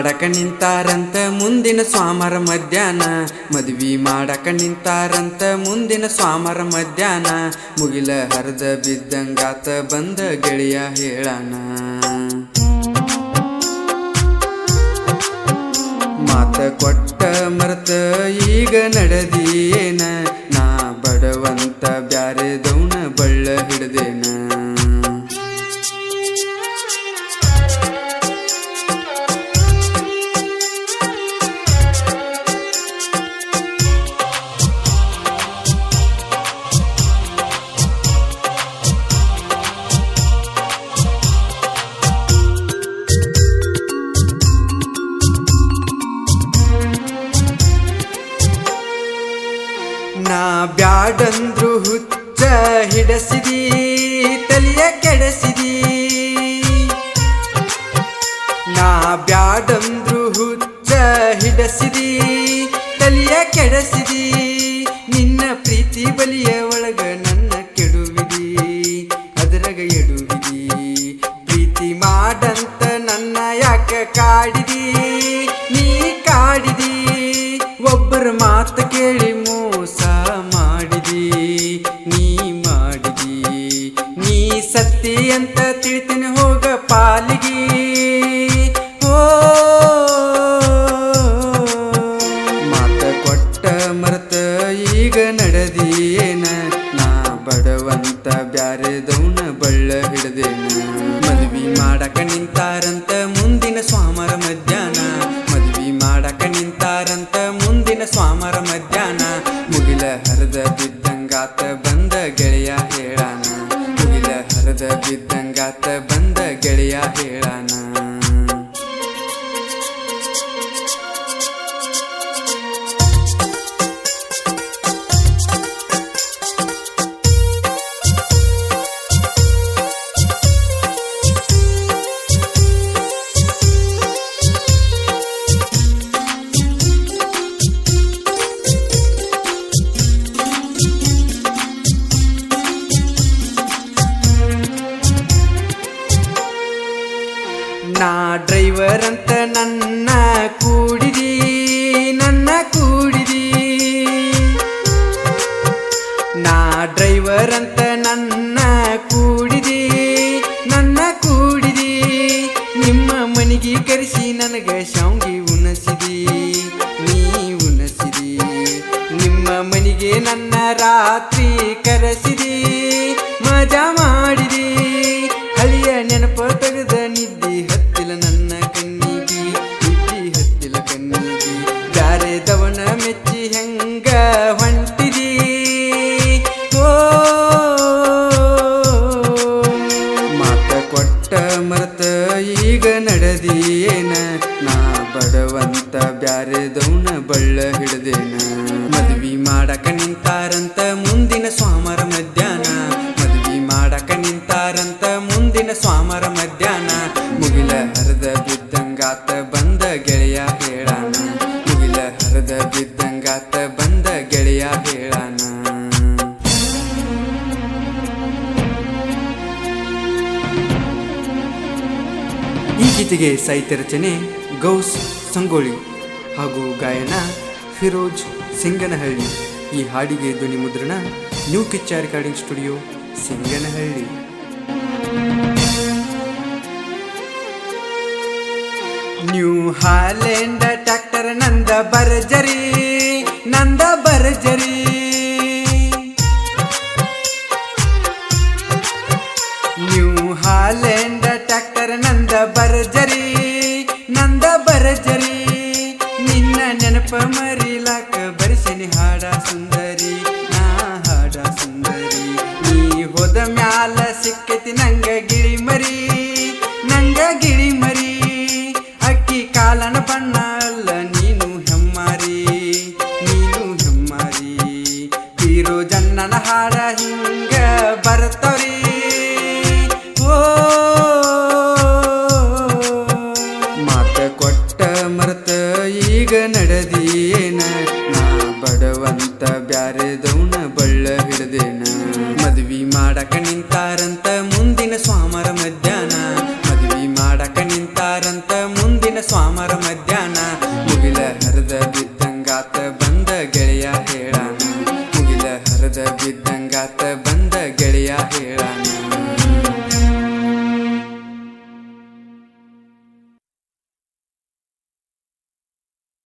ಮಾಡಕ ನಿಂತಾರಂತ ಮುಂದಿನ ಸ್ವಾಮರ ಮಧ್ಯಾಹ್ನ ಮದ್ವಿ ಮಾಡಕ ನಿಂತಾರಂತ ಮುಂದಿನ ಸ್ವಾಮರ ಮಧ್ಯಾಹ್ನ ಮುಗಿಲ ಹರಿದ ಬಿದ್ದಂಗಾತ ಬಂದ ಗೆಳೆಯ ಹೇಳಾನ ಮಾತ ಕೊಟ್ಟ ಮರೆತ ಈಗ ನಡೆದಿಯೇನ ನಾ ಬಡವಂತ ಬ್ಯಾರೆದವನ ಬಳ್ಳ ಹಿಡ್ದೇನ ನಾ ಬ್ಯಾಡಂದ್ರು ಹುಚ್ಚ ಹಿಡಸಿದಿ ತಲಿಯ ಕೆಡಸಿದಿ ನಾ ಬ್ಯಾಡಂದ್ರು ಹುಚ್ಚ ಹಿಡಸಿದಿ ತಲಿಯ ಕೆಡಸಿದಿ ನಿನ್ನ ಪ್ರೀತಿ ಬಲಿಯ ಒಳಗ ನನ್ನ ಕೆಡುವಿದಿ ಅದರಗ ಎಡುವಿದಿ ಪ್ರೀತಿ ಮಾಡಂತ ನನ್ನ ಯಾಕ ಕಾಡಿದಿ ನೀ ಕಾಡಿದಿ ಒಬ್ಬರ ಮಾತು ಕೇಳಿ ಮೋಸ ಮಾಡಿದಿ ನೀ ಸತ್ತಿ ಅಂತ ತಿಳಿತೀನಿ ಹೋಗ ಪಾಲಿಗಿ ಓ ಮಾತ ಕೊಟ್ಟ ಮರೆತ ಈಗ ನಡೆದಿಯೇನ ನಾ ಬಡವಂತ ಬ್ಯಾರೆದವನ ಬಳ್ಳ ಹಿಡ್ದೇನ ಮದ್ವಿ ಮಾಡಕ ನಿಂತಾರಂತ ಮುಂದಿನ ಸ್ವಾಮರ ಮಧ್ಯಾಹ್ನ ಮದ್ವಿ ಮಾಡಕ ನಿಂತಾರಂತ ಮುಂದಿನ ಸ್ವಾಮರ ಮಧ್ಯಾಹ್ನ ಮುಗಿಲ ಹರಿದ ಬಿದ್ದಂಗಾತ ಬಂದ ಗೆಳೆಯ ಹೇಳಾನ ಮುಗಿಲ ಹರಿದ ಬಿದ್ದಂಗಾತ ಬಂದ ಗೆಳೆಯ ಹೇಳಾನ ನಾ ಡ್ರೈವರ್ ಅಂತ ನನ್ನ ಕೂಡಿದಿ ನಾ ಡ್ರೈವರ್ ಅಂತ ನನ್ನ ಕೂಡಿದಿ ನಿಮ್ಮ ಮನಿಗೆ ಕರೆಸಿ ನನಗ ಶಾವ್ಗಿ ಉಣಸಿದಿ ನೀ ಉಣಸಿದಿ ನಿಮ್ಮ ಮನಿಗೆ ನನ್ನ ರಾತ್ರಿ ಕರೆಸಿದಿ ಮಜಾ ಮಾಡಿದಿ ಹಳಿಯ ನೆನಪ ತೆಗೆದ ನಿದ್ದಿ ಹತ್ತಿಲ ನನ್ನ ಕಣ್ಣಿಗಿ ಬ್ಯಾರೆದವನ ಮೆಚ್ಚಿ ಹೆಂಗ ಹೊಂಟಿದಿ ಓ ಮಾತ ಕೊಟ್ಟ ಮರೆತ ಈಗ ನಡೆದಿಯೇನ ನಾ ಬಡವಂತ ಬ್ಯಾರೆದವನ ಬಳ್ಳ ಹಿಡ್ದೇನ ಮದ್ವಿ ಮಾಡಕ ನಿಂತಾರಂತ ಮುಂದಿನ ಸ್ವಾಮರ ಮಧ್ಯಾಹ್ನ ಮದ್ವಿ ಮಾಡಕ ನಿಂತಾರಂತ ಮುಂದಿನ ಸ್ವಾಮರ ಮಧ್ಯಾಹ್ನ ಮುಗಿಲ ಹರಿದ ಬಿದ್ದಂಗಾತ ಬಂದ ಗೆಳೆಯ ಹೇಳಾನ ಮುಗಿಲ ಹರಿದ ಬಿದ್ದಂಗಾತ ಬಂದ ಗೆಳೆಯ ಹೇಳಾನ ಈ ಗೀತೆಗೆ ಸಾಹಿತ್ಯ ರಚನೆ ಗೌಸ್ ಸಂಗೋಳಿ ಹಾಗೂ ಗಾಯನ ಫಿರೋಜ್ ಸಿಂಗನಹಳ್ಳಿ ಈ ಹಾಡಿಗೆ ಧ್ವನಿ ಮುದ್ರಣ new Kichcha recording studio Singanahalli new Holland tractor ನಂದ ಬರ್ಜರಿ ನ್ಯೂ ಹಾಲೆಂಡ್ ಟ್ರ್ಯಾಕ್ಟರ್ ನಂದ ಬರ್ಜರಿ ನಿನ್ನ ನೆನಪ ಮರಿಲಾಕ ಬರಿಸನಿ ಹಾಡ ಸುಂದರಿ ನಾ ಹಾಡ ಸುಂದರಿ ನೀ ಹೋದ ಮ್ಯಾಲ ಸಿಕ್ಕತಿ ನಂಗ ಗಿಳಿ ಮರಿ ಅಕ್ಕಿ ಕಾಲನ ಬಣ್ಣ ಅಲ್ಲ ನೀನು ಹೆಮ್ಮಾರಿ ತೀರೋ ಜನ್ನನ ಹಾಡ ಹಿಂಗ ಬರ್ತವ್ರಿ ಓ ಮಾತ ಕೊಟ್ಟ ಮರೆತ ಈಗ ನಡೆದಿಯೇನ ನಾ ಬಡವಂತ ಬ್ಯಾರೆದವನ ಬಳ್ಳ ಹಿಡ್ದೇನ ಮದ್ವಿ ಮಾಡಕ ನಿಂತಾರಂತ ಮುಂದಿನ ಸ್ವಾಮರ ಮಧ್ಯಾಹ್ನ ಮದ್ವಿ ಮಾಡಕ ನಿಂತಾರಂತ ಮುಂದಿನ ಸ್ವಾಮರ ಮಧ್ಯಾಹ್ನ ಬಿದ್ದಂಗಾತ